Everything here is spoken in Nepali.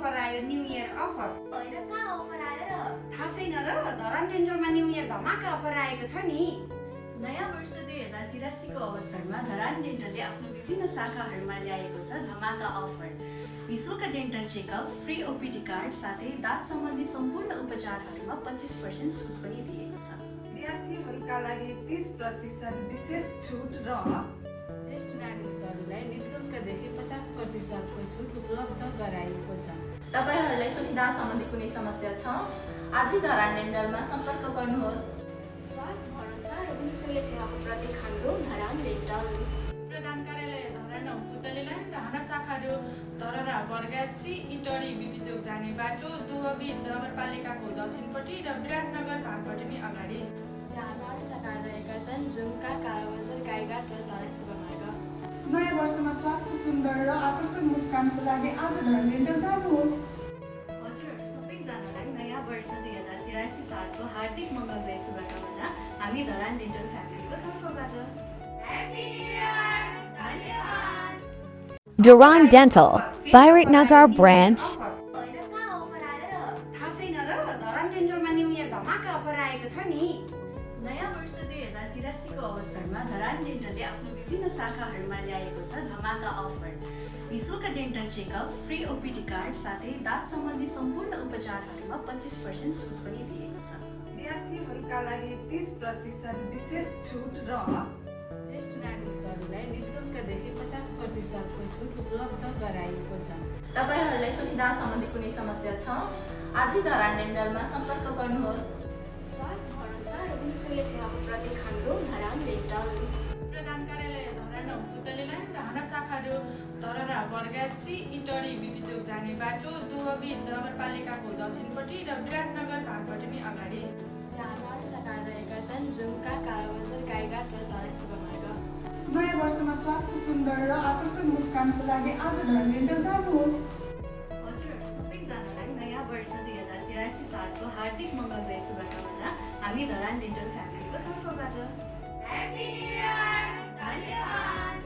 अफर आयो, न्यू इयर अफर। होइन कहाँ अफर आयो र? थाहा छैन र, धरान डेन्टलमा न्यू इयर धमाका अफर आएको छ नि। नयाँ वर्ष 2083 को अवसरमा धरान डेन्टलले आफ्नो विभिन्न शाखाहरूमा ल्याएको छ धमाका अफर। निःशुल्क dental checkup, free OPD card साथै दाँत सम्बन्धी सम्पूर्ण उपचारहरूमा 25% छुट पनि दिएको छ। विद्यार्थीहरूका लागि 30% विशेष छुट र ज्येष्ठ नागरिकहरूलाई निःशुल्कदेखि 50% को छुट उपलब्ध गराइएको छ। तपाईहरूलाई पनि दाँत सम्बन्धी कुनै समस्या छ? आजै धरान डेन्टलमा सम्पर्क गर्नुहोस्। विश्वास, भरोसा र गुणस्तरीय सेवाको प्रतीक हाम्रो धरान डेन्टल। प्रधान कार्यालय धरान पुतली लाइन र हाम्रा शाखाहरू धरहरा बरगाछी, इटरी, बिबिचोक जाने बाटो, दुहबी नगरपालिकाको दक्षिणपट्टि र विराटनगर भागपट्टि अगाडि। र हाम्रा अरू शाखाहरू रहेका छन् झुम्का, कालाबजार, गाईघाट र धरान शिवमार्ग। नयाँ वर्षमा स्वास्थ्य सुन्दर र आकर्षक मुस्कानको लागि आज धरान डेन्टल जानुहोस्। हजुरहरू सबैजनालाई नयाँ वर्ष 2083 सालको हार्दिक मङ्गलमय शुभकामना हामी धरान डेन्टल फ्याक्ट्रीको तर्फबाट। Happy new year! धन्यवाद! Dharan Dental, Bairatnagar branch. होइन कहाँ अफर आयो र? थाहा छैन र, धरान डेन्टलमा न्यू इयर धमाका अफर आएको छ नि। नयाँ वर्ष 2083 को अवसरमा धरान डेन्टलले आफ्नो विभिन्न शाखाहरूमा ल्याएको छ धमाका अफर। निःशुल्क dental checkup, free OPD card साथै दाँत सम्बन्धी सम्पूर्ण उपचारहरूमा 25% छुट पनि दिएको छ। विद्यार्थीहरूका लागि 30% विशेष छुट र ज्येष्ठ नागरिकहरूलाई निःशुल्कदेखि 50% को छुट उपलब्ध गराइएको छ। तपाईहरूलाई पनि दाँत सम्बन्धी कुनै समस्या छ? आजै धरान डेन्टलमा सम्पर्क गर्नुहोस्। विश्वास, भरोसा र गुणस्तरीय सेवाको प्रतीक हाम्रो धरान डेन्टल। प्रधान कार्यालय धरान पुतली लाइन र हाम्रा शाखाहरू धरहरा बरगाछी, इटरी, बिबिचोक जाने बाटो, दुहबी नगरपालिकाको दक्षिणपट्टि र विराटनगर भागपट्टि अगाडि। र हाम्रा अरू शाखाहरू रहेका छन् झुम्का, कालाबजार, गाईघाट र धरान शिवमार्ग। नयाँ वर्षमा स्वास्थ्य सुन्दर र आकर्षक मुस्कानको लागि आज धरान डेन्टल जानुहोस्। हजुरहरू सबैजनालाई नयाँ वर्ष 2083 सालको हार्दिक मङ्गलमय शुभकामना हामी धरान डेन्टल फ्याक्ट्रीको तर्फबाट। Happy new year! धन्यवाद!